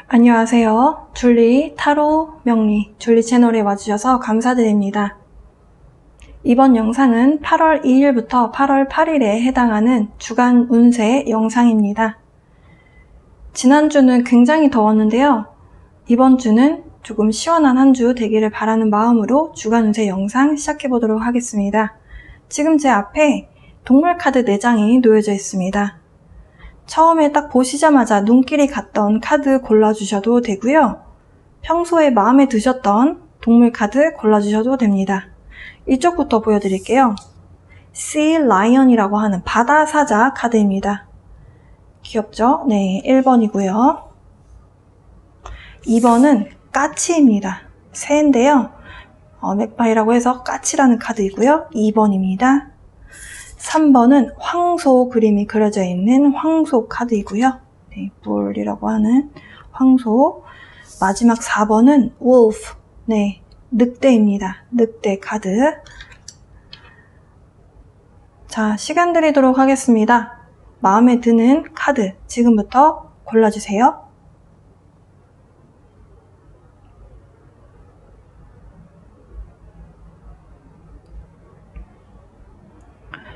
안녕하세요. 줄리 타로 명리 줄리 채널에 와주셔서 감사드립니다. 이번 영상은 8월 2일부터 8월 8일에 해당하는 주간 운세 영상입니다. 지난주는 굉장히 더웠는데요. 이번 주는 조금 시원한 한 주 되기를 바라는 마음으로 주간 운세 영상 시작해보도록 하겠습니다. 지금 제 앞에 동물 카드 4장이 놓여져 있습니다. 처음에 딱 보시자마자 눈길이 갔던 카드 골라주셔도 되고요. 평소에 마음에 드셨던 동물 카드 골라주셔도 됩니다. 이쪽부터 보여드릴게요. Sea Lion이라고 하는 바다 사자 카드입니다. 귀엽죠? 네, 1번이고요. 2번은 까치입니다. 새인데요. 맥바이라고 해서 까치라는 카드이고요. 2번입니다. 3번은 황소 그림이 그려져 있는 황소 카드이고요. 네, 불이라고 하는 황소. 마지막 4번은 wolf, 네, 늑대입니다. 늑대 카드. 자, 시간 드리도록 하겠습니다. 마음에 드는 카드 지금부터 골라주세요.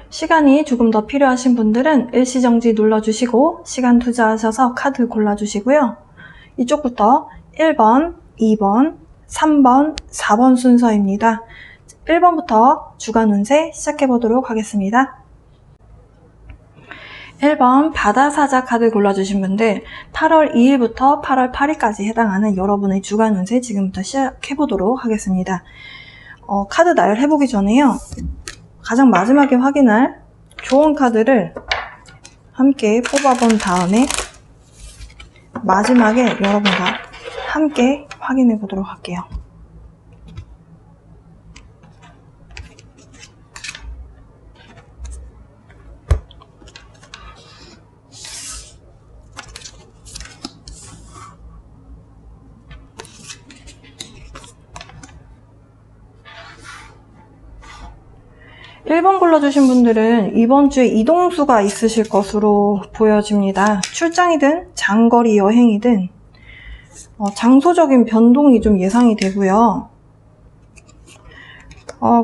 시간이 조금 더 필요하신 분들은 일시정지 눌러주시고 시간 투자하셔서 카드 골라주시고요. 이쪽부터 1번, 2번, 3번, 4번 순서입니다. 1번부터 주간 운세 시작해보도록 하겠습니다. 1번 바다사자 카드 골라주신 분들 8월 2일부터 8월 8일까지 해당하는 여러분의 주간 운세 지금부터 시작해보도록 하겠습니다. 카드 나열해보기 전에요. 가장 마지막에 확인할 좋은 카드를 함께 뽑아본 다음에 마지막에 여러분과 함께 확인해 보도록 할게요. (1번) 골라주신 분들은 이번 주에 이동수가 있으실 것으로 보여집니다. 출장이든 장거리 여행이든 장소적인 변동이 좀 예상이 되고요.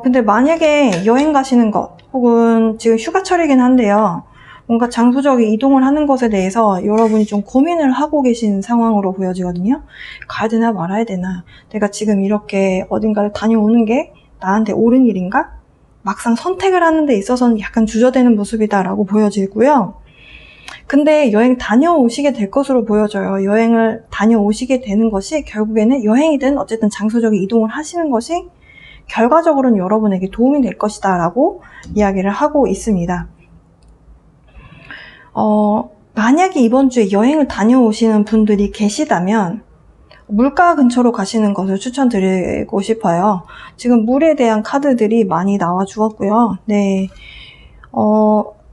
근데 만약에 여행 가시는 것 혹은 지금 휴가철이긴 한데요. 뭔가 장소적인 이동을 하는 것에 대해서 여러분이 좀 고민을 하고 계신 상황으로 보여지거든요. 가야 되나 말아야 되나, 내가 지금 이렇게 어딘가를 다녀오는 게 나한테 옳은 일인가? 막상 선택을 하는 데 있어서는 약간 주저되는 모습이다라고 보여지고요. 근데 여행 다녀오시게 될 것으로 보여져요. 여행을 다녀오시게 되는 것이 결국에는 여행이든 어쨌든 장소적인 이동을 하시는 것이 결과적으로는 여러분에게 도움이 될 것이다 라고 이야기를 하고 있습니다. 만약에 이번 주에 여행을 다녀오시는 분들이 계시다면 물가 근처로 가시는 것을 추천드리고 싶어요. 지금 물에 대한 카드들이 많이 나와 주었고요. 네.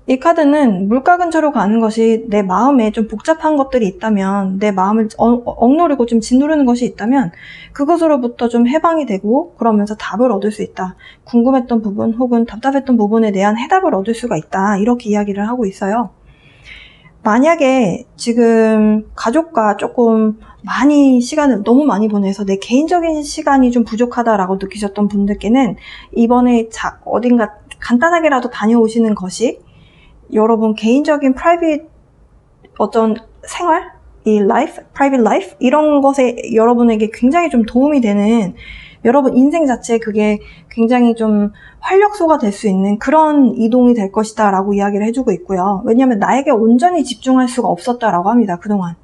이 카드는 물가 근처로 가는 것이 내 마음에 좀 복잡한 것들이 있다면, 내 마음을 억누르고 좀 짓누르는 것이 있다면 그것으로부터 좀 해방이 되고 그러면서 답을 얻을 수 있다. 궁금했던 부분 혹은 답답했던 부분에 대한 해답을 얻을 수가 있다. 이렇게 이야기를 하고 있어요. 만약에 지금 가족과 조금 많이 시간을 너무 많이 보내서 내 개인적인 시간이 좀 부족하다라고 느끼셨던 분들께는 이번에 어딘가 간단하게라도 다녀오시는 것이 여러분 개인적인 프라이빗 어떤 생활, 프라이빗 라이프 이런 것에 여러분에게 굉장히 좀 도움이 되는, 여러분 인생 자체에 그게 굉장히 좀 활력소가 될 수 있는 그런 이동이 될 것이다 라고 이야기를 해주고 있고요. 왜냐하면 나에게 온전히 집중할 수가 없었다라고 합니다. 그동안.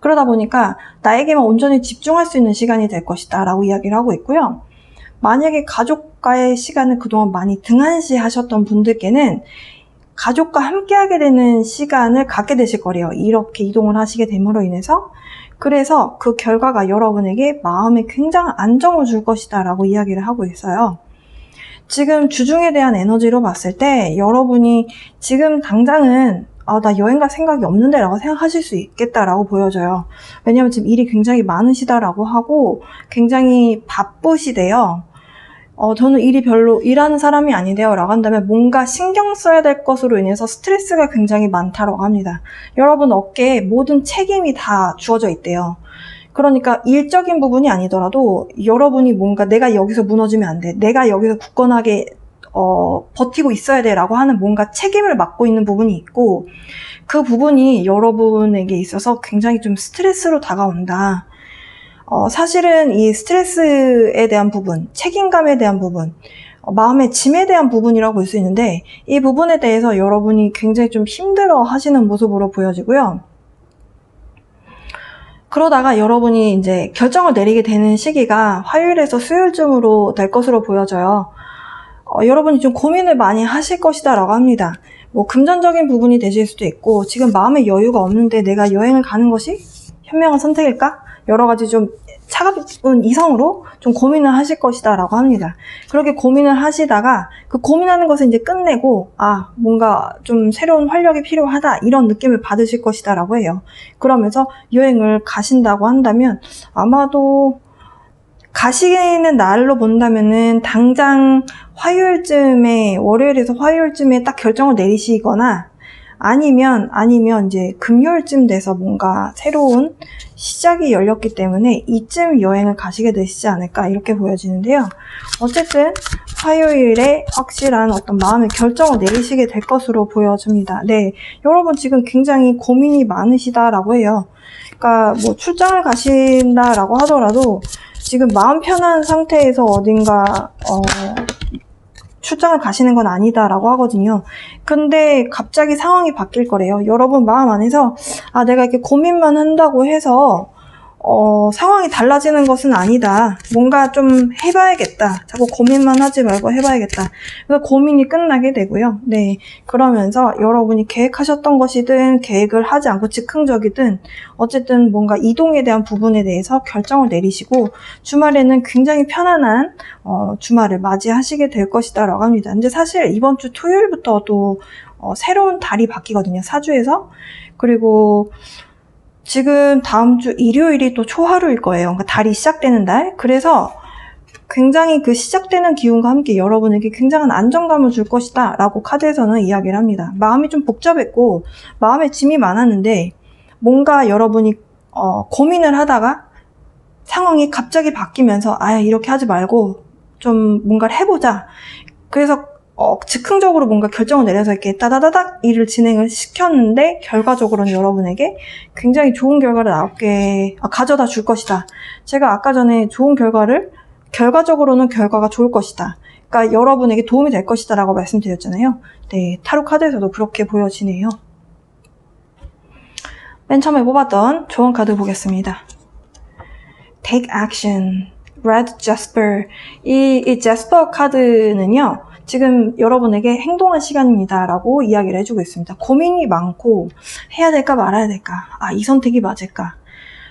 그러다 보니까 나에게만 온전히 집중할 수 있는 시간이 될 것이다 라고 이야기를 하고 있고요. 만약에 가족과의 시간을 그동안 많이 등한시 하셨던 분들께는 가족과 함께하게 되는 시간을 갖게 되실 거래요. 이렇게 이동을 하시게 됨으로 인해서. 그래서 그 결과가 여러분에게 마음에 굉장한 안정을 줄 것이다 라고 이야기를 하고 있어요. 지금 주중에 대한 에너지로 봤을 때 여러분이 지금 당장은 나 여행 갈 생각이 없는데 라고 생각하실 수 있겠다라고 보여져요. 왜냐면 지금 일이 굉장히 많으시다라고 하고 굉장히 바쁘시대요. 저는 일이 별로 일하는 사람이 아닌데요 라고 한다면 뭔가 신경 써야 될 것으로 인해서 스트레스가 굉장히 많다고 합니다. 여러분 어깨에 모든 책임이 다 주어져 있대요. 그러니까 일적인 부분이 아니더라도 여러분이 뭔가 내가 여기서 무너지면 안 돼, 내가 여기서 굳건하게 버티고 있어야 돼 라고 하는 뭔가 책임을 맡고 있는 부분이 있고, 그 부분이 여러분에게 있어서 굉장히 좀 스트레스로 다가온다. 사실은 이 스트레스에 대한 부분, 책임감에 대한 부분, 마음의 짐에 대한 부분이라고 볼 수 있는데, 이 부분에 대해서 여러분이 굉장히 좀 힘들어 하시는 모습으로 보여지고요. 그러다가 여러분이 이제 결정을 내리게 되는 시기가 화요일에서 수요일쯤으로 될 것으로 보여져요. 여러분이 좀 고민을 많이 하실 것이다 라고 합니다. 뭐 금전적인 부분이 되실 수도 있고, 지금 마음의 여유가 없는데 내가 여행을 가는 것이 현명한 선택일까? 여러 가지 좀 차가운 이성으로 좀 고민을 하실 것이다 라고 합니다. 그렇게 고민을 하시다가 그 고민하는 것을 이제 끝내고 뭔가 좀 새로운 활력이 필요하다 이런 느낌을 받으실 것이다 라고 해요. 그러면서 여행을 가신다고 한다면 아마도 가시는 날로 본다면은 당장 화요일쯤에, 월요일에서 화요일쯤에 딱 결정을 내리시거나 아니면 이제 금요일쯤 돼서 뭔가 새로운 시작이 열렸기 때문에 이쯤 여행을 가시게 되시지 않을까 이렇게 보여지는데요. 어쨌든 화요일에 확실한 어떤 마음의 결정을 내리시게 될 것으로 보여집니다. 네, 여러분 지금 굉장히 고민이 많으시다라고 해요. 그러니까 뭐 출장을 가신다라고 하더라도 지금 마음 편한 상태에서 어딘가 출장을 가시는 건 아니다라고 하거든요. 근데 갑자기 상황이 바뀔 거래요. 여러분 마음 안에서 내가 이렇게 고민만 한다고 해서 상황이 달라지는 것은 아니다. 뭔가 좀 해봐야겠다. 자꾸 고민만 하지 말고 해봐야겠다. 그래서 고민이 끝나게 되고요. 네, 그러면서 여러분이 계획하셨던 것이든 계획을 하지 않고 즉흥적이든 어쨌든 뭔가 이동에 대한 부분에 대해서 결정을 내리시고 주말에는 굉장히 편안한 주말을 맞이하시게 될 것이다 라고 합니다. 근데 사실 이번 주 토요일부터 또 새로운 달이 바뀌거든요. 사주에서. 그리고 지금 다음 주 일요일이 또 초하루일 거예요. 그러니까 달이 시작되는 달. 그래서 굉장히 그 시작되는 기운과 함께 여러분에게 굉장한 안정감을 줄 것이다 라고 카드에서는 이야기를 합니다. 마음이 좀 복잡했고 마음에 짐이 많았는데 뭔가 여러분이 고민을 하다가 상황이 갑자기 바뀌면서 이렇게 하지 말고 좀 뭔가를 해보자. 그래서 즉흥적으로 뭔가 결정을 내려서 이렇게 따다다닥 일을 진행을 시켰는데 결과적으로는 여러분에게 굉장히 좋은 결과를 가져다 줄 것이다. 제가 아까 전에 좋은 결과적으로는 결과가 좋을 것이다. 그러니까 여러분에게 도움이 될 것이다 라고 말씀드렸잖아요. 네, 타로 카드에서도 그렇게 보여지네요. 맨 처음에 뽑았던 좋은 카드 보겠습니다. Take action, Red Jasper. 이 Jasper 카드는요, 지금 여러분에게 행동할 시간입니다 라고 이야기를 해주고 있습니다. 고민이 많고 해야 될까 말아야 될까, 이 선택이 맞을까,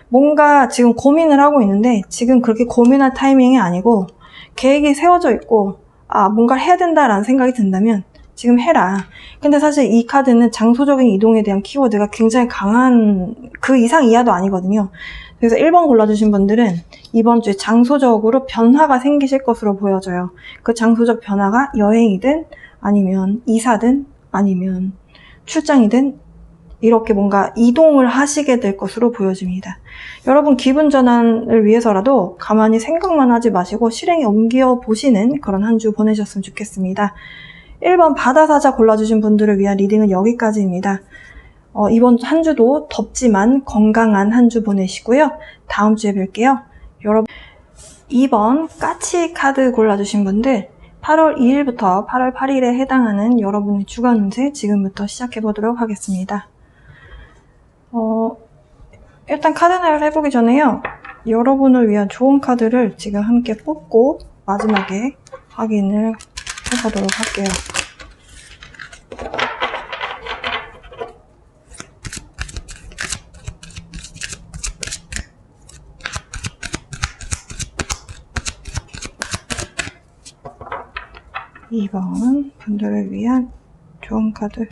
뭔가 지금 고민을 하고 있는데 지금 그렇게 고민할 타이밍이 아니고 계획이 세워져 있고 뭔가를 해야 된다라는 생각이 든다면 지금 해라. 근데 사실 이 카드는 장소적인 이동에 대한 키워드가 굉장히 강한, 그 이상 이하도 아니거든요. 그래서 1번 골라주신 분들은 이번 주에 장소적으로 변화가 생기실 것으로 보여져요. 그 장소적 변화가 여행이든 아니면 이사든 아니면 출장이든 이렇게 뭔가 이동을 하시게 될 것으로 보여집니다. 여러분 기분 전환을 위해서라도 가만히 생각만 하지 마시고 실행에 옮겨보시는 그런 한 주 보내셨으면 좋겠습니다. 1번 바다사자 골라주신 분들을 위한 리딩은 여기까지입니다. 이번 한 주도 덥지만 건강한 한 주 보내시고요. 다음 주에 뵐게요. 여러분 2번 까치 카드 골라주신 분들 8월 2일부터 8월 8일에 해당하는 여러분의 주간 운세 지금부터 시작해보도록 하겠습니다. 일단 카드 나열 해보기 전에요. 여러분을 위한 좋은 카드를 지금 함께 뽑고 마지막에 확인을 해보도록 할게요. 2번 분들을 위한 좋은 카드.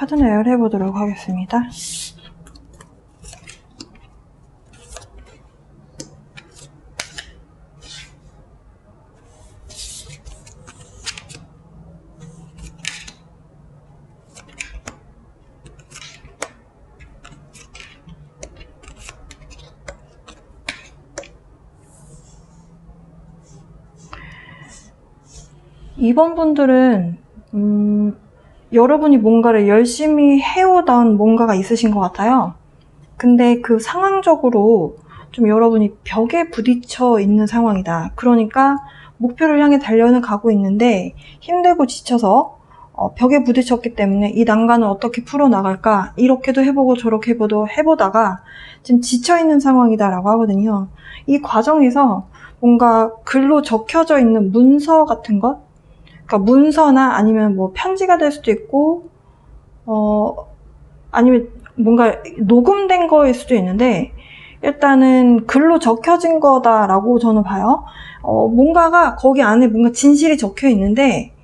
카드 나열 해보도록 하겠습니다. 2번 분들은 여러분이 뭔가를 열심히 해오던 뭔가가 있으신 것 같아요. 근데 그 상황적으로 좀 여러분이 벽에 부딪혀 있는 상황이다. 그러니까 목표를 향해 달려는 가고 있는데 힘들고 지쳐서 벽에 부딪혔기 때문에 이 난간을 어떻게 풀어나갈까 이렇게도 해보고 저렇게 해보다가 지금 지쳐있는 상황이다라고 하거든요. 이 과정에서 뭔가 글로 적혀져 있는 문서 같은 것, 그러니까 문서나 아니면 뭐 편지가 될 수도 있고 아니면 뭔가 녹음된 거일 수도 있는데 일단은 글로 적혀진 거다라고 저는 봐요. 뭔가가 거기 안에 뭔가 진실이 적혀 있는데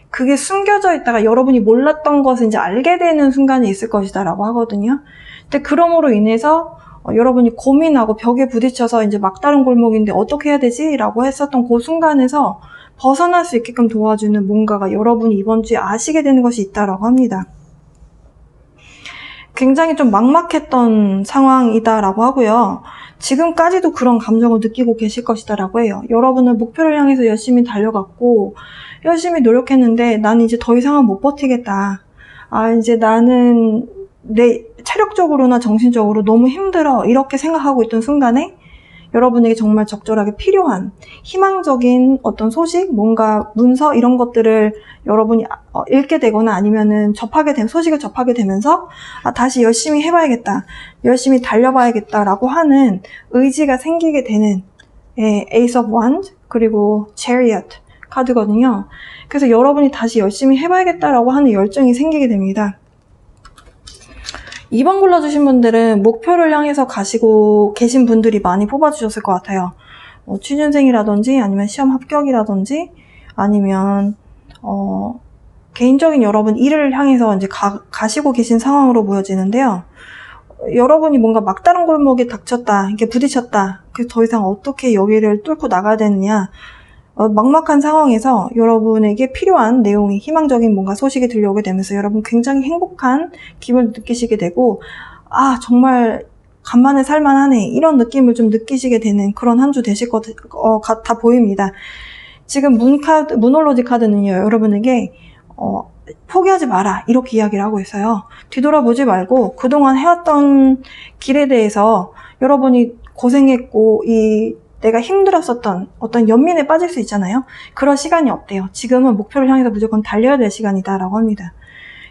그게 숨겨져 있다가 여러분이 몰랐던 것을 이제 알게 되는 순간이 있을 것이다 라고 하거든요. 근데 그럼으로 인해서 여러분이 고민하고 벽에 부딪혀서 이제 막다른 골목인데 어떻게 해야 되지? 라고 했었던 그 순간에서 벗어날 수 있게끔 도와주는 뭔가가 여러분이 이번 주에 아시게 되는 것이 있다라고 합니다. 굉장히 좀 막막했던 상황이다라고 하고요. 지금까지도 그런 감정을 느끼고 계실 것이다라고 해요. 여러분은 목표를 향해서 열심히 달려갔고 열심히 노력했는데 나는 이제 더 이상은 못 버티겠다. 이제 나는 내 체력적으로나 정신적으로 너무 힘들어. 이렇게 생각하고 있던 순간에 여러분에게 정말 적절하게 필요한 희망적인 어떤 소식, 뭔가 문서 이런 것들을 여러분이 읽게 되거나 아니면은 소식을 접하게 되면서 다시 열심히 해봐야겠다, 열심히 달려봐야겠다라고 하는 의지가 생기게 되는 Ace of Wands 그리고 Chariot 카드거든요. 그래서 여러분이 다시 열심히 해봐야겠다라고 하는 열정이 생기게 됩니다. 2번 골라주신 분들은 목표를 향해서 가시고 계신 분들이 많이 뽑아주셨을 것 같아요. 취준생이라든지 아니면 시험 합격이라든지 아니면 개인적인 여러분 일을 향해서 이제 가시고 계신 상황으로 보여지는데요. 여러분이 뭔가 막다른 골목에 닥쳤다, 이게 부딪혔다. 그래서 더 이상 어떻게 여기를 뚫고 나가야 되느냐. 막막한 상황에서 여러분에게 필요한 내용이 희망적인 뭔가 소식이 들려오게 되면서 여러분 굉장히 행복한 기분을 느끼시게 되고 정말 간만에 살만하네 이런 느낌을 좀 느끼시게 되는 그런 한 주 되실 것 같아 보입니다. 지금 문홀로지 카드는요, 여러분에게 포기하지 마라 이렇게 이야기를 하고 있어요. 뒤돌아보지 말고 그동안 해왔던 길에 대해서 여러분이 고생했고 내가 힘들었었던 어떤 연민에 빠질 수 있잖아요. 그런 시간이 없대요. 지금은 목표를 향해서 무조건 달려야 될 시간이다 라고 합니다.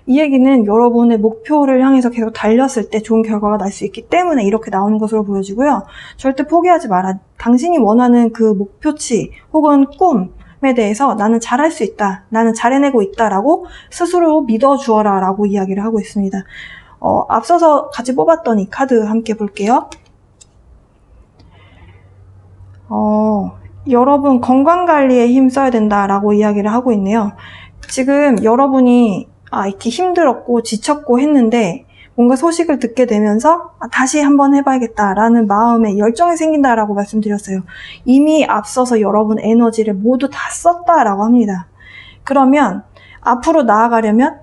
이 얘기는 여러분의 목표를 향해서 계속 달렸을 때 좋은 결과가 날 수 있기 때문에 이렇게 나오는 것으로 보여지고요. 절대 포기하지 마라. 당신이 원하는 그 목표치 혹은 꿈에 대해서 나는 잘할 수 있다, 나는 잘 해내고 있다 라고 스스로 믿어주어라 라고 이야기를 하고 있습니다. 앞서서 같이 뽑았던 이 카드 함께 볼게요. 여러분 건강관리에 힘써야 된다라고 이야기를 하고 있네요. 지금 여러분이 이렇게 힘들었고 지쳤고 했는데 뭔가 소식을 듣게 되면서 다시 한번 해봐야겠다라는 마음에 열정이 생긴다라고 말씀드렸어요. 이미 앞서서 여러분 에너지를 모두 다 썼다라고 합니다. 그러면 앞으로 나아가려면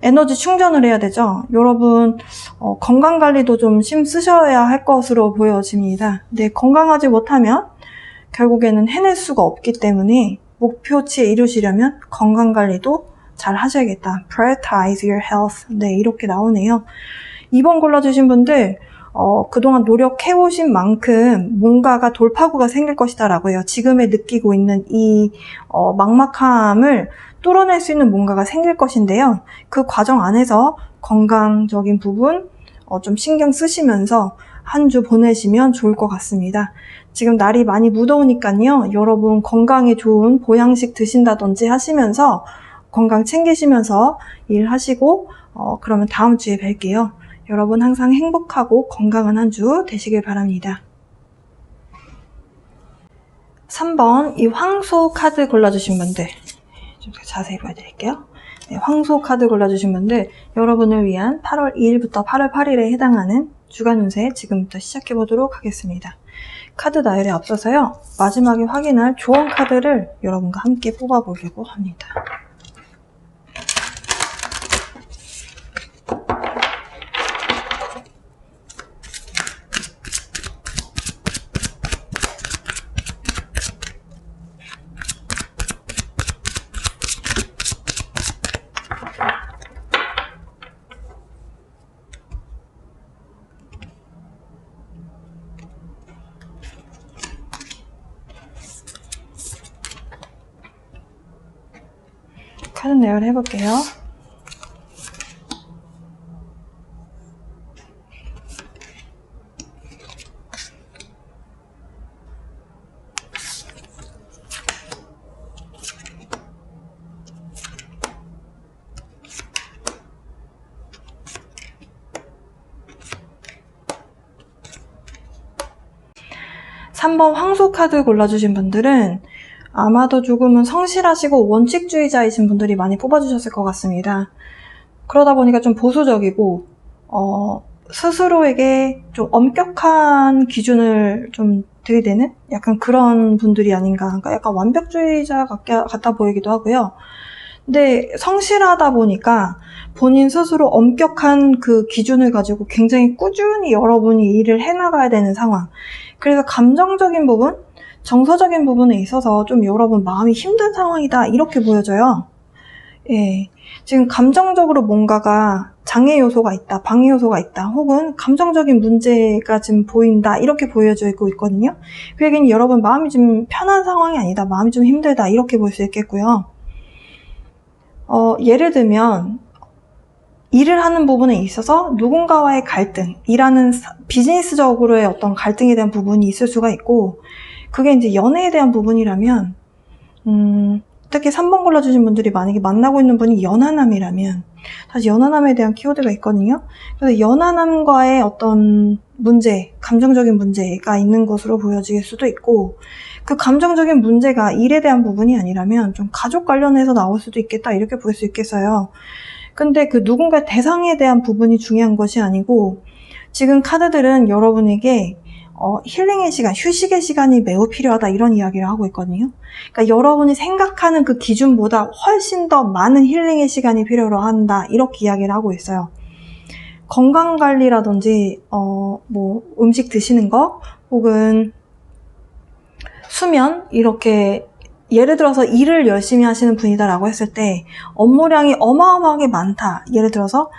에너지 충전을 해야 되죠. 여러분 건강관리도 좀 힘쓰셔야 할 것으로 보여집니다. 근데 건강하지 못하면 결국에는 해낼 수가 없기 때문에 목표치에 이루시려면 건강관리도 잘 하셔야겠다. Prioritize your health. 네, 이렇게 나오네요. 2번 골라주신 분들 그동안 노력해오신 만큼 뭔가가 돌파구가 생길 것이다 라고 해요. 지금에 느끼고 있는 이 막막함을 뚫어낼 수 있는 뭔가가 생길 것인데요. 그 과정 안에서 건강적인 부분 좀 신경 쓰시면서 한 주 보내시면 좋을 것 같습니다. 지금 날이 많이 무더우니까요. 여러분 건강에 좋은 보양식 드신다든지 하시면서 건강 챙기시면서 일하시고 그러면 다음 주에 뵐게요. 여러분 항상 행복하고 건강한 한 주 되시길 바랍니다. 3번 이 황소 카드 골라주신 분들 좀 자세히 보여드릴게요. 네, 황소 카드 골라주신 분들, 여러분을 위한 8월 2일부터 8월 8일에 해당하는 주간 운세 지금부터 시작해 보도록 하겠습니다. 카드 나열에 앞서서요, 마지막에 확인할 조언 카드를 여러분과 함께 뽑아보려고 합니다. 카드 내열 해볼게요. (3번) 황소 카드 골라주신 분들은 아마도 조금은 성실하시고 원칙주의자이신 분들이 많이 뽑아주셨을 것 같습니다. 그러다 보니까 좀 보수적이고 스스로에게 좀 엄격한 기준을 좀 들이대는 약간 그런 분들이 아닌가. 그러니까 약간 완벽주의자 같아 보이기도 하고요. 근데 성실하다 보니까 본인 스스로 엄격한 그 기준을 가지고 굉장히 꾸준히 여러분이 일을 해나가야 되는 상황. 그래서 감정적인 부분, 정서적인 부분에 있어서 좀 여러분 마음이 힘든 상황이다, 이렇게 보여져요. 예, 지금 감정적으로 뭔가가 장애 요소가 있다, 방해 요소가 있다, 혹은 감정적인 문제가 지금 보인다, 이렇게 보여지고 있거든요. 그 얘기는 여러분 마음이 좀 편한 상황이 아니다, 마음이 좀 힘들다, 이렇게 볼 수 있겠고요. 예를 들면 일을 하는 부분에 있어서 누군가와의 갈등, 일하는 비즈니스적으로의 어떤 갈등에 대한 부분이 있을 수가 있고, 그게 이제 연애에 대한 부분이라면, 특히 3번 골라주신 분들이 만약에 만나고 있는 분이 연하남이라면, 사실 연하남에 대한 키워드가 있거든요. 그래서 연하남과의 어떤 문제, 감정적인 문제가 있는 것으로 보여질 수도 있고, 그 감정적인 문제가 일에 대한 부분이 아니라면 좀 가족 관련해서 나올 수도 있겠다, 이렇게 볼 수 있겠어요. 근데 그 누군가 대상에 대한 부분이 중요한 것이 아니고, 지금 카드들은 여러분에게 힐링의 시간, 휴식의 시간이 매우 필요하다, 이런 이야기를 하고 있거든요. 그러니까 여러분이 생각하는 그 기준보다 훨씬 더 많은 힐링의 시간이 필요로 한다, 이렇게 이야기를 하고 있어요. 건강관리라든지 뭐 음식 드시는 거, 혹은 수면, 이렇게 예를 들어서 일을 열심히 하시는 분이다라고 했을 때 업무량이 어마어마하게 많다, 예를 들어서,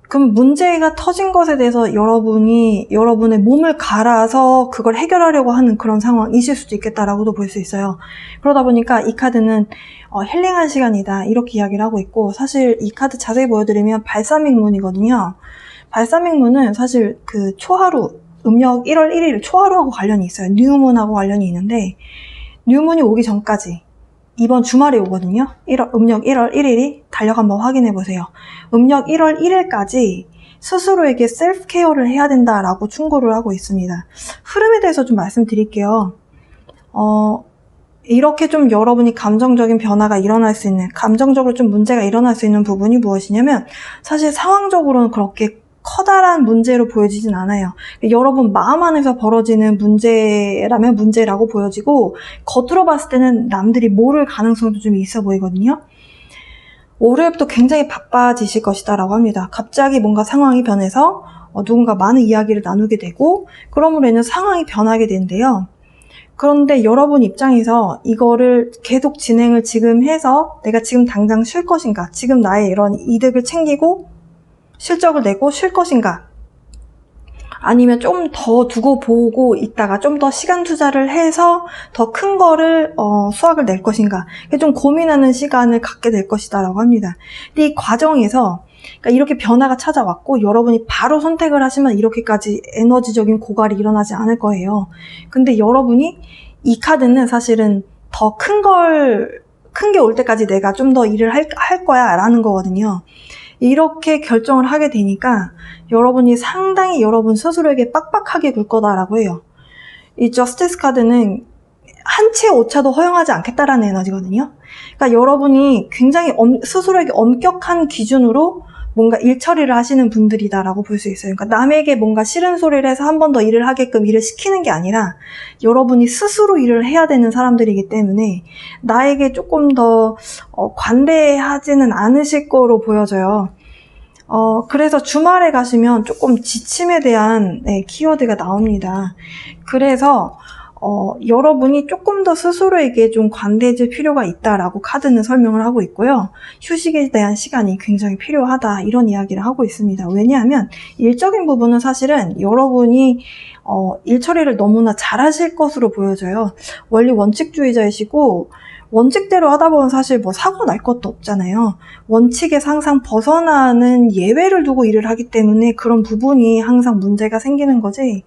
그럼 문제가 터진 것에 대해서 여러분이 여러분의 몸을 갈아서 그걸 해결하려고 하는 그런 상황이실 수도 있겠다라고도 볼 수 있어요. 그러다 보니까 이 카드는 힐링한 시간이다, 이렇게 이야기를 하고 있고, 사실 이 카드 자세히 보여드리면 발사믹문이거든요. 발사믹문은 사실 그 초하루, 음력 1월 1일 초하루하고 관련이 있어요. 뉴문하고 관련이 있는데, 뉴문이 오기 전까지 이번 주말에 오거든요. 음력 1월 1일이 달력 한번 확인해 보세요. 음력 1월 1일까지 스스로에게 셀프 케어를 해야 된다라고 충고를 하고 있습니다. 흐름에 대해서 좀 말씀드릴게요. 이렇게 좀 여러분이 감정적인 변화가 일어날 수 있는, 감정적으로 좀 문제가 일어날 수 있는 부분이 무엇이냐면, 사실 상황적으로는 그렇게 커다란 문제로 보여지진 않아요. 여러분 마음 안에서 벌어지는 문제라면 문제라고 보여지고, 겉으로 봤을 때는 남들이 모를 가능성도 좀 있어 보이거든요. 월요일부터 굉장히 바빠지실 것이다 라고 합니다. 갑자기 뭔가 상황이 변해서 누군가 많은 이야기를 나누게 되고, 그러므로 인해 상황이 변하게 되는데요. 그런데 여러분 입장에서 이거를 계속 진행을 지금 해서 내가 지금 당장 쉴 것인가, 지금 나의 이런 이득을 챙기고 실적을 내고 쉴 것인가, 아니면 좀 더 두고 보고 있다가 좀 더 시간 투자를 해서 더 큰 거를 수확을 낼 것인가, 좀 고민하는 시간을 갖게 될 것이다 라고 합니다. 근데 이 과정에서, 그러니까 이렇게 변화가 찾아왔고 여러분이 바로 선택을 하시면 이렇게까지 에너지적인 고갈이 일어나지 않을 거예요. 근데 여러분이, 이 카드는 사실은 더 큰 게 올 때까지 내가 좀 더 일을 할 거야 라는 거거든요. 이렇게 결정을 하게 되니까 여러분이 상당히 여러분 스스로에게 빡빡하게 굴 거다라고 해요. 이 저스티스 카드는 한 채 오차도 허용하지 않겠다라는 에너지거든요. 그러니까 여러분이 굉장히 스스로에게 엄격한 기준으로 뭔가 일 처리를 하시는 분들이다라고 볼 수 있어요. 그러니까 남에게 뭔가 싫은 소리를 해서 한 번 더 일을 하게끔 일을 시키는 게 아니라 여러분이 스스로 일을 해야 되는 사람들이기 때문에 나에게 조금 더 관대하지는 않으실 거로 보여져요. 그래서 주말에 가시면 조금 지침에 대한 키워드가 나옵니다. 그래서 여러분이 조금 더 스스로에게 좀 관대해질 필요가 있다라고 카드는 설명을 하고 있고요. 휴식에 대한 시간이 굉장히 필요하다 이런 이야기를 하고 있습니다. 왜냐하면 일적인 부분은 사실은 여러분이 일 처리를 너무나 잘하실 것으로 보여져요. 원리 원칙주의자이시고 원칙대로 하다 보면 사실 뭐 사고 날 것도 없잖아요. 원칙에서 항상 벗어나는 예외를 두고 일을 하기 때문에 그런 부분이 항상 문제가 생기는 거지,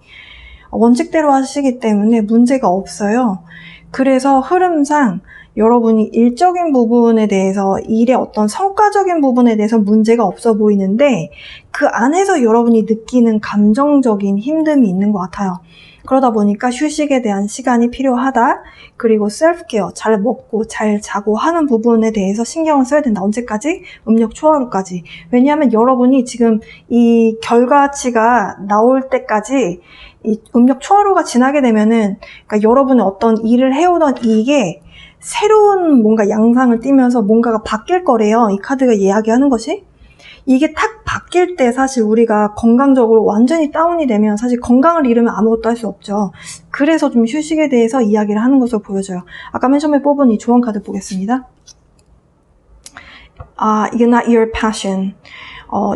원칙대로 하시기 때문에 문제가 없어요. 그래서 흐름상 여러분이 일적인 부분에 대해서, 일의 어떤 성과적인 부분에 대해서 문제가 없어 보이는데 그 안에서 여러분이 느끼는 감정적인 힘듦이 있는 것 같아요. 그러다 보니까 휴식에 대한 시간이 필요하다. 그리고 셀프케어, 잘 먹고 잘 자고 하는 부분에 대해서 신경을 써야 된다. 언제까지? 음력 초하루까지. 왜냐하면 여러분이 지금 이 결과치가 나올 때까지, 이 음력 초하루가 지나게 되면은, 그러니까 여러분의 어떤 일을 해오던 이게 새로운 뭔가 양상을 띠면서 뭔가가 바뀔 거래요. 이 카드가 이야기하는 것이. 이게 탁 바뀔 때 사실 우리가 건강적으로 완전히 다운이 되면 사실 건강을 잃으면 아무것도 할 수 없죠. 그래서 좀 휴식에 대해서 이야기를 하는 것으로 보여져요. 아까 맨 처음에 뽑은 이 조언 카드 보겠습니다. Ignite your passion.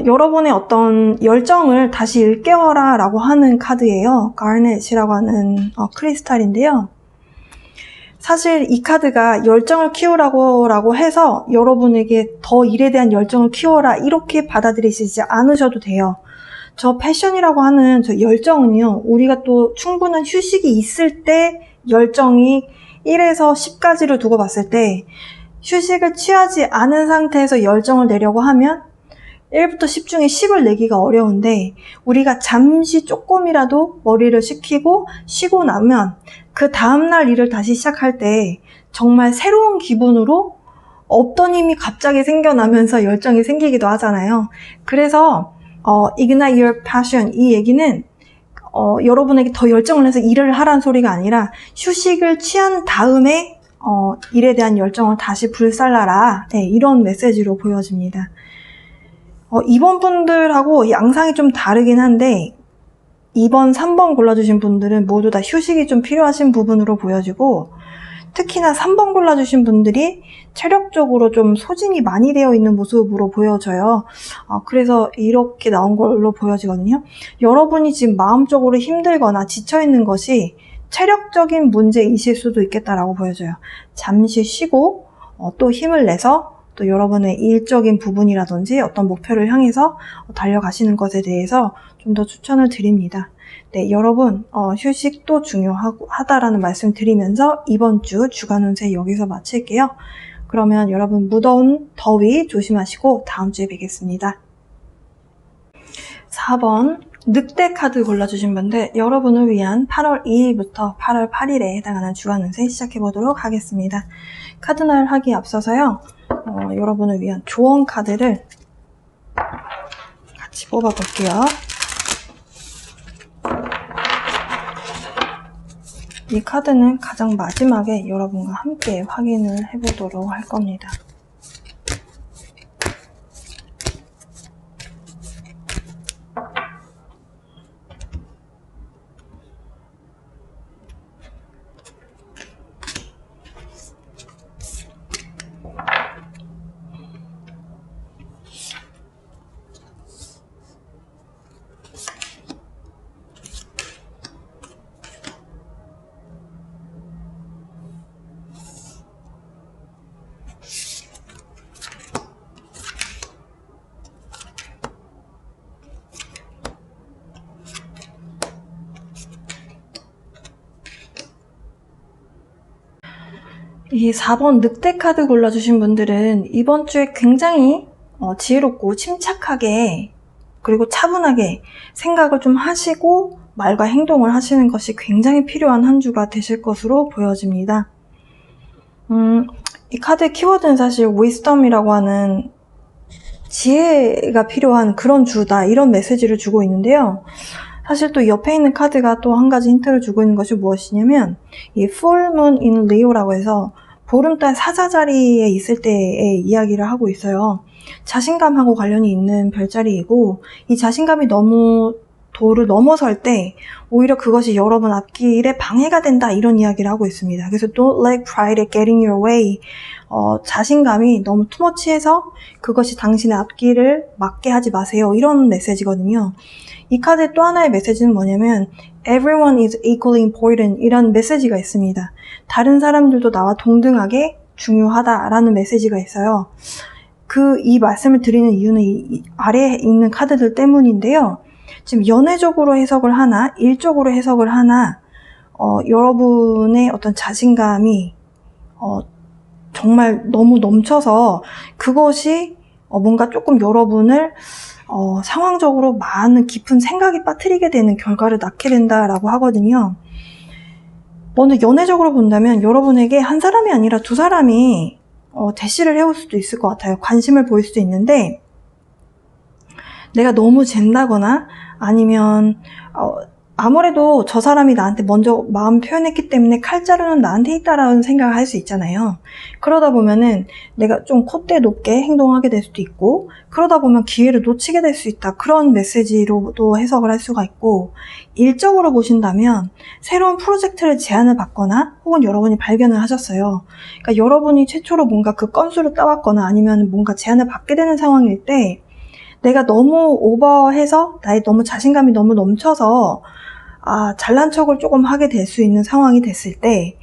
여러분의 어떤 열정을 다시 일깨워라 라고 하는 카드예요. 가넷이라고 하는 크리스탈인데요. 사실 이 카드가 열정을 키우라고 해서 여러분에게 더 일에 대한 열정을 키워라 이렇게 받아들이시지 않으셔도 돼요. 저 패션이라고 하는 저 열정은요, 우리가 또 충분한 휴식이 있을 때 열정이 1에서 10까지로 두고 봤을 때, 휴식을 취하지 않은 상태에서 열정을 내려고 하면 1부터 10 중에 10을 내기가 어려운데, 우리가 잠시 조금이라도 머리를 식히고 쉬고 나면 그 다음날 일을 다시 시작할 때 정말 새로운 기분으로 없던 힘이 갑자기 생겨나면서 열정이 생기기도 하잖아요. 그래서 Ignite your passion, 이 얘기는 여러분에게 더 열정을 내서 일을 하라는 소리가 아니라 휴식을 취한 다음에 일에 대한 열정을 다시 불살라라, 이런 메시지로 보여집니다. 이번 분들하고 양상이 좀 다르긴 한데 2번, 3번 골라주신 분들은 모두 다 휴식이 좀 필요하신 부분으로 보여지고, 특히나 3번 골라주신 분들이 체력적으로 좀 소진이 많이 되어 있는 모습으로 보여져요. 그래서 이렇게 나온 걸로 보여지거든요. 여러분이 지금 마음적으로 힘들거나 지쳐있는 것이 체력적인 문제이실 수도 있겠다라고 보여져요. 잠시 쉬고 또 힘을 내서 또 여러분의 일적인 부분이라든지 어떤 목표를 향해서 달려가시는 것에 대해서 좀 더 추천을 드립니다. 네, 여러분 휴식도 중요하다라는 말씀 드리면서 이번 주 주간 운세 여기서 마칠게요. 그러면 여러분 무더운 더위 조심하시고 다음 주에 뵙겠습니다. 4번 늑대 카드 골라주신 분들, 여러분을 위한 8월 2일부터 8월 8일에 해당하는 주간 운세 시작해보도록 하겠습니다. 카드날 하기에 앞서서요, 여러분을 위한 조언 카드를 같이 뽑아볼게요. 이 카드는 가장 마지막에 여러분과 함께 확인을 해보도록 할 겁니다. 이 4번 늑대 카드 골라주신 분들은 이번 주에 굉장히 지혜롭고 침착하게 그리고 차분하게 생각을 좀 하시고 말과 행동을 하시는 것이 굉장히 필요한 한 주가 되실 것으로 보여집니다. 이 카드의 키워드는 사실 wisdom이라고 하는 지혜가 필요한 그런 주다, 이런 메시지를 주고 있는데요. 사실 또 옆에 있는 카드가 또 한 가지 힌트를 주고 있는 것이 무엇이냐면 이 full moon in Leo라고 해서 보름달 사자자리에 있을 때의 이야기를 하고 있어요. 자신감하고 관련이 있는 별자리이고, 이 자신감이 너무 도를 넘어설 때 오히려 그것이 여러분 앞길에 방해가 된다, 이런 이야기를 하고 있습니다. 그래서 don't let pride get in your way. 자신감이 너무 투머치해서 그것이 당신의 앞길을 막게 하지 마세요, 이런 메시지거든요. 이 카드의 또 하나의 메시지는 뭐냐면 everyone is equally important 이런 메시지가 있습니다. 다른 사람들도 나와 동등하게 중요하다라는 메시지가 있어요. 이 말씀을 드리는 이유는 이 아래에 있는 카드들 때문인데요. 지금 연애적으로 해석을 하나, 일적으로 해석을 하나, 여러분의 어떤 자신감이 정말 너무 넘쳐서 그것이 뭔가 조금 여러분을 상황적으로 많은 깊은 생각이 빠뜨리게 되는 결과를 낳게 된다라고 하거든요. 먼저 연애적으로 본다면 여러분에게 한 사람이 아니라 두 사람이 대시를 해올 수도 있을 것 같아요. 관심을 보일 수도 있는데, 내가 너무 잰다거나 아니면 아무래도 저 사람이 나한테 먼저 마음 표현했기 때문에 칼자루는 나한테 있다라는 생각을 할 수 있잖아요. 그러다 보면은 내가 좀 콧대 높게 행동하게 될 수도 있고, 그러다 보면 기회를 놓치게 될 수 있다, 그런 메시지로도 해석을 할 수가 있고, 일적으로 보신다면 새로운 프로젝트를 제안을 받거나 혹은 여러분이 발견을 하셨어요. 그러니까 여러분이 최초로 뭔가 그 건수를 따왔거나 아니면 뭔가 제안을 받게 되는 상황일 때 내가 너무 오버해서 나의 너무 자신감이 너무 넘쳐서 잘난 척을 조금 하게 될 수 있는 상황이 됐을 때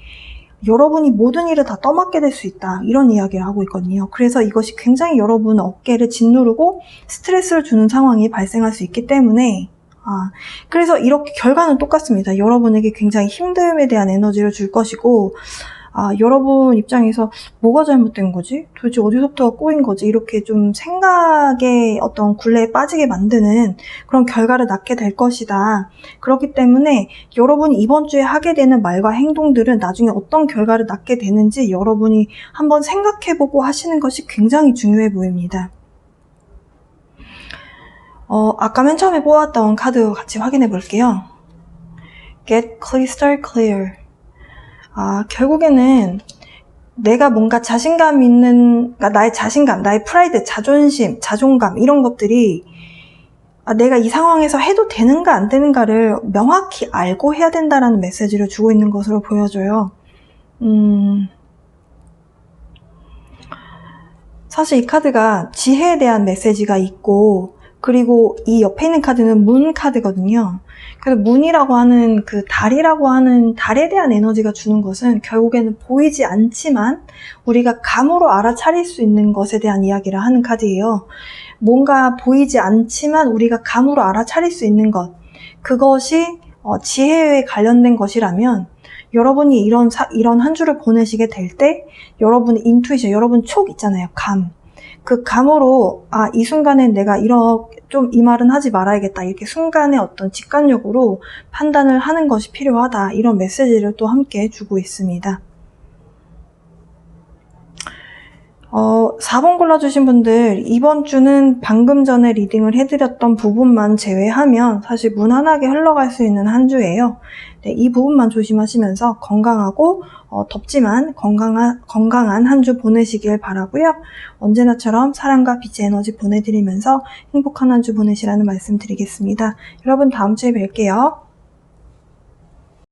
여러분이 모든 일을 다 떠맡게 될 수 있다, 이런 이야기를 하고 있거든요. 그래서 이것이 굉장히 여러분 어깨를 짓누르고 스트레스를 주는 상황이 발생할 수 있기 때문에 그래서 이렇게 결과는 똑같습니다. 여러분에게 굉장히 힘듦에 대한 에너지를 줄 것이고, 여러분 입장에서 뭐가 잘못된 거지? 도대체 어디서부터가 꼬인 거지? 이렇게 좀 생각의 어떤 굴레에 빠지게 만드는 그런 결과를 낳게 될 것이다. 그렇기 때문에 여러분이 이번 주에 하게 되는 말과 행동들은 나중에 어떤 결과를 낳게 되는지 여러분이 한번 생각해보고 하시는 것이 굉장히 중요해 보입니다. 아까 맨 처음에 뽑았던 카드 같이 확인해 볼게요. Get crystal clear. 결국에는 내가 뭔가 자신감 있는, 그러니까 나의 자신감, 나의 프라이드, 자존심, 자존감, 이런 것들이 내가 이 상황에서 해도 되는가 안 되는가를 명확히 알고 해야 된다라는 메시지를 주고 있는 것으로 보여져요. 사실 이 카드가 지혜에 대한 메시지가 있고, 그리고 이 옆에 있는 카드는 문 카드거든요. 그래서 문이라고 하는 그 달이라고 하는 달에 대한 에너지가 주는 것은 결국에는 보이지 않지만 우리가 감으로 알아차릴 수 있는 것에 대한 이야기를 하는 카드예요. 뭔가 보이지 않지만 우리가 감으로 알아차릴 수 있는 것, 그것이 지혜에 관련된 것이라면 여러분이 이런 한 주를 보내시게 될 때 여러분의 인투이션, 여러분 촉 있잖아요. 감. 그 감으로 이 순간에 내가 좀 이 말은 하지 말아야겠다, 이렇게 순간의 어떤 직관력으로 판단을 하는 것이 필요하다, 이런 메시지를 또 함께 주고 있습니다. 4번 골라주신 분들, 이번 주는 방금 전에 리딩을 해드렸던 부분만 제외하면 사실 무난하게 흘러갈 수 있는 한 주예요. 네, 이 부분만 조심하시면서 건강하고 덥지만 건강한 한 주 보내시길 바라고요. 언제나처럼 사랑과 빛의 에너지 보내드리면서 행복한 한 주 보내시라는 말씀 드리겠습니다. 여러분 다음 주에 뵐게요.